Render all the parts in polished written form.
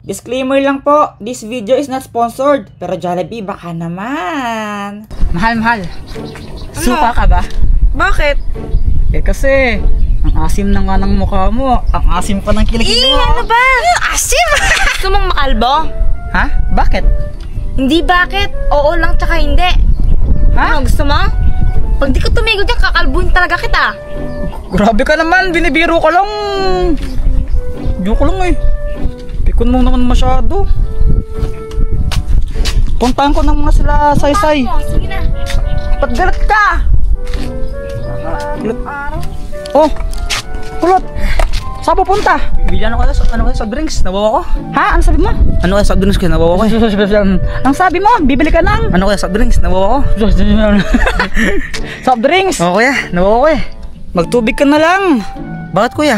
Disclaimer lang po, this video is not sponsored. Pero Jollibee, baka naman. Mahal. Suka ka ba? Bakit? Eh kasi, ang asim na nga ng mukha mo. Ang asim pa ng kilikili mo. Ano ba? Asim! Gusto mong makalbo? Ha? Bakit? Hindi bakit. Oo lang tsaka hindi. Ha? Ano, gusto mo? Pag di ko tumigil dyan, kakalbuhin talaga kita. Grabe ka naman, binibiro ko lang. Joke lang eh. Pikon mo naman masyado. Puntahan ko ng mga sila saysay. Sige na. Ba't galit ka? Oh, kulot. Saan pupunta? Bilan ako sa drinks, nawawa ko. Ha? Ano sabi mo? Ano kaya sa drinks kaya nawawa ko? Ang sabi mo, bibili ka ng Ano kaya sa drinks, nawawa ko? soft drinks. Oo kuya, nawawa ko eh. Magtubig ka na lang. Bakit kuya?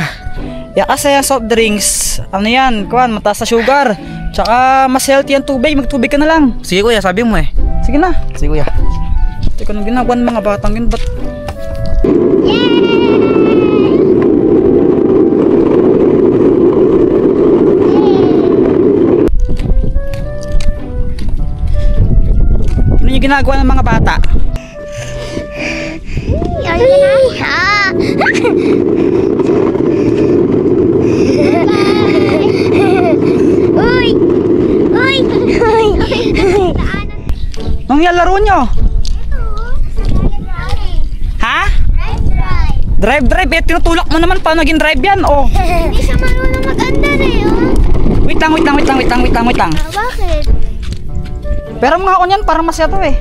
Ya kasi yung soft drinks, ano yan, kuhan, mataas sa sugar. Tsaka mas healthy ang tubig, magtubig ka na lang. Sige kuya, sabi mo eh. Sige na. Sige kuya. Teka nang ginagawa ng mga batang yun, ba't? Ano yung ginagawa ng mga bata? Anong nilalaro nyo? Ha? Drive. Eh, tinutulak mo naman. Paano naging drive yan? Oh. Hindi siya marunong mag-andar eh, oh. Wait lang. Bakit? Pero mga ako niyan, parang masya to eh.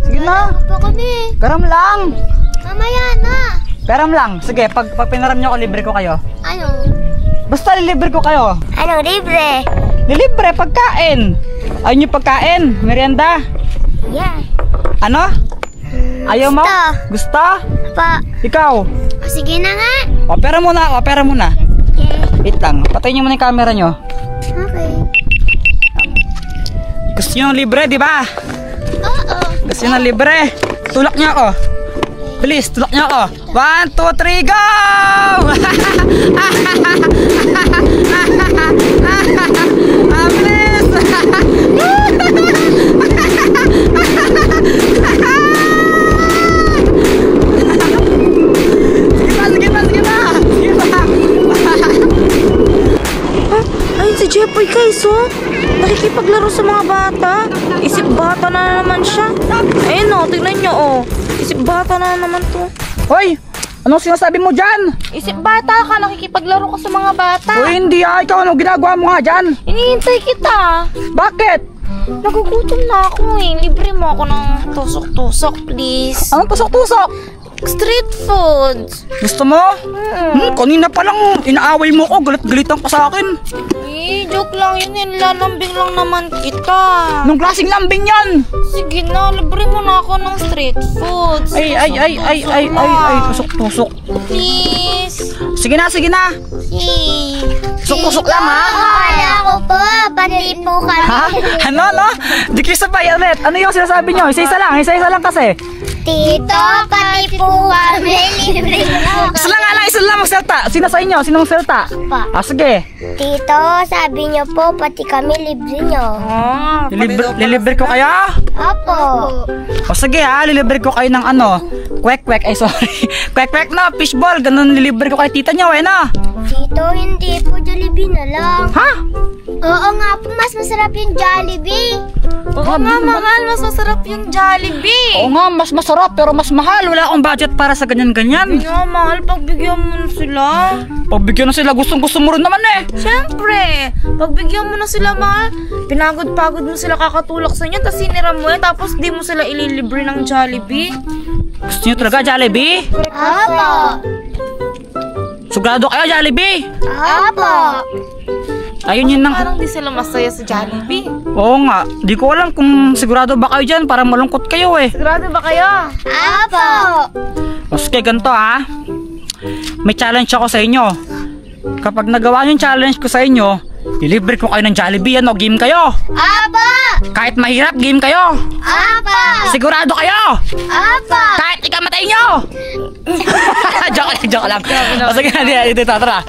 Sige na. Pa kami. Garam lang. Mamaya na. Garam lang. Sige, pag pinaram nyo ako, libre ko kayo. Ano? Basta lilibre ko kayo. Ano, libre? Lilibre, pagkain. Ayun yung pagkain, merienda. Yeah. Ano? Ayaw mo? Gusto? Pa. Ikaw? O, sige na nga. Opera muna. Okay. Wait lang, patayin nyo muna yung camera nyo. Okay. Gusto nyo ng libre, di ba? Oo. Gusto nyo ng libre. Tulak nyo ako. Please, tulak nyo ako. 1, 2, 3, go! Bilis! Sige na! Ayun si Jeffoy guys, oh. Nakikipaglaro sa mga bata. Isip bata na naman siya. Ayun oh, tignan nyo oh. Isip bata na naman to. Hoy! Anong sinasabi mo dyan? Isip bata ka, nakikipaglaro ka sa mga bata. Hoy, hindi ikaw ano ginagawa mo nga dyan? Hinihintay kita. Bakit? Nagugutom na ako eh. Libre mo ako ng tusok-tusok, please. Anong tusok-tusok? Street foods. Gusto mo? Kanina pa lang inaaway mo ko, galit-galitan ka sa akin. Eh, joke lang yun. Lalambing lang naman kita. Anong klaseng lambing yan? Sige na, libre mo na ako ng street foods. Ay, tusok-tusok. Please. Sige na. Tusok-tusok lang ha? Akala ko po, pati po kami. Ha? Ano? Di kayo sabay ulit. Ano yung sinasabi nyo? Isa-isa lang kasi. Tito, pati po kami. Libre mo. Isa lang magsalta. Sino sa inyo? Sino magsalta? Pa. Sige. Tito, sabi niyo po, pati kami libre niyo. Lilibre ko kayo? Opo. O sige ha, lilibre ko kayo ng ano? Kwek-kwek, ay sorry. Kwek-kwek na, fishball. Ganun lilibre ko kay tita nyo, na? Tito, hindi po, Jollibee na lang. Ha? Oo nga po, mas masarap yung Jollibee. Oo nga, mahal. Mas masarap yung Jollibee. Oo nga, mas masarap pero mas mahal. Wala akong budget para sa ganyan-ganyan. Nga, mahal. Pagbigyan mo na sila. Pagbigyan na sila, gustong-gusto mo rin naman eh. Siyempre, pagbigyan mo na sila, mahal. Pinagod-pagod mo sila kakatulak sa inyo, tapos sinira mo yan, tapos di mo sila ililibre ng Jollibee. Gusto nyo talaga Jollibee? Opo. Sigurado kayo Jollibee? Opo. Ayun yun nang... Parang di sila masaya sa Jollibee. Oo nga, di ko alam kung sigurado ba kayo dyan. Parang malungkot kayo eh. Sigurado ba kayo? Opo. O sige, ganito ha. May challenge ako sa inyo. Kapag nagawa yung challenge ko sa inyo, ilibre ko kayo ng Jollibee, ano? Game kayo. Opo. Kahit mahirap, game kayo. Apa! Sigurado kayo. Apa! Kahit ikamatay nyo. Joke lang. O sige na, dito, tara.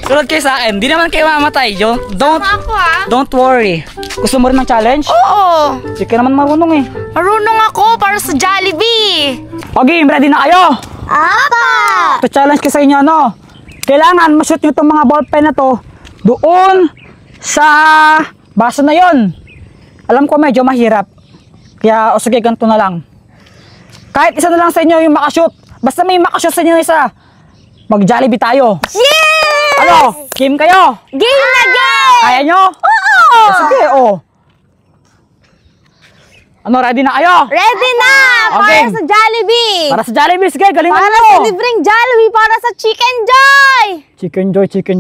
Sunod kayo sa akin. Di naman kayo mamatay. Don't worry. Gusto mo rin ng challenge? Oo! Hindi ka naman marunong eh. Marunong ako para sa Jollibee! O game, ready na kayo? Apa! Pa-challenge ko sa inyo, no? Kailangan ma-shoot nyo itong mga ballpen na to doon sa baso na yon. Alam ko medyo mahirap. Kaya, o sige, ganito na lang. Kahit isa na lang sa inyo yung makashoot. Basta may makashoot sa inyo isa, mag-Jollibee tayo. Yes! Ano? Game kayo? Game na game! Kaya nyo? Oo! O, sige, o. Ano, ready na kayo? Ready na! Para Okay. sa Jollibee! Para sa Jollibee, sige, galingan Para mo. sa libreng Jollibee! Para sa Chicken Joy! Chicken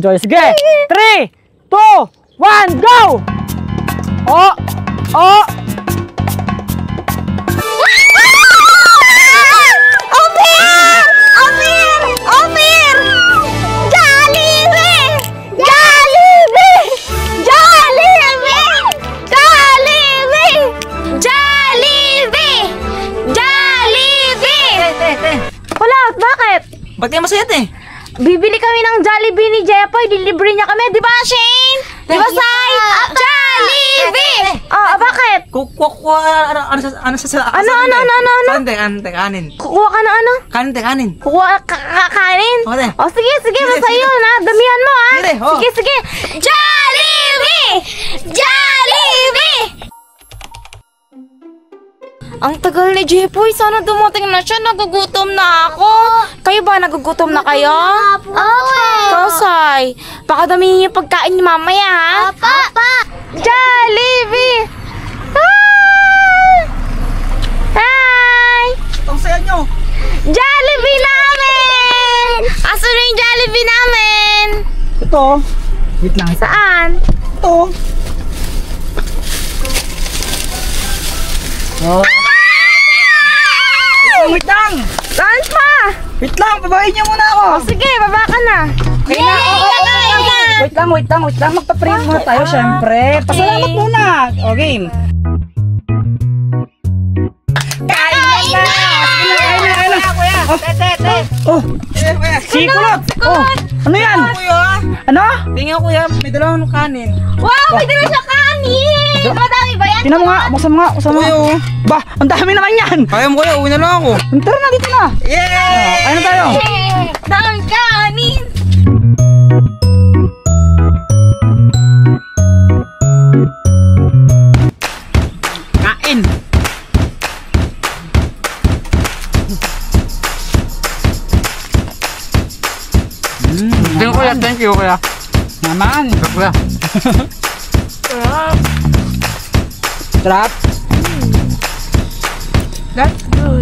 Joy. Sige, 3, 2, 1, go! Oh! Omer! Jollibee! Jollibee! Jollibee! Jollibee! Jollibee! Jollibee! Wala, bakit? Ba't kayo masaya eh? Bibili kami ng Jollibee ni Jepoy, delivery niya kami, di ba Shane? Di ba Sai? Jollibee! Bakit? Ano sa kanin? Kukuha ka ng ano? Kanin. Kukuha kanin? Okay. O sige, masayo na. Damihan mo ha. Sige, ho. Sige. Jollibee! Jollibee! Ang tagal ni Jepoy, sana dumating na siya. Nagugutom na ako. Kayo ba, nagugutom na kayo? Ikaw, Sai. Baka damihin yung pagkain niyo mamaya, ha? Apa! Jollibee! Hi! Ang saya nyo. Jollibee namin! Asan na yung Jollibee namin? Ito. Wait lang. Saan? Ito. Oh. Wait lang. Saan pa? Wait lang, babayin niyo muna ako. Sige, baba ka na. Okay na. Wait lang. Magpa-pray muna tayo, syempre. Pasalamat muna. Okay. Kain na! Oh, sikulot! Oh, ano yan? Ano? Tingnan kuya, may dalawang kanin. Wow, may dala siya kanin! Madami ba yan? Tingnan mo nga, buksan mo nga. Ba, ang dami naman yan! Kaya mo kuya, uwi na lang ako. Tara na, dito na! Yay! Ayun na tayo! Daming kanin! Kain! Thank you kuya. Naman! Kuya. Sarap! That's good.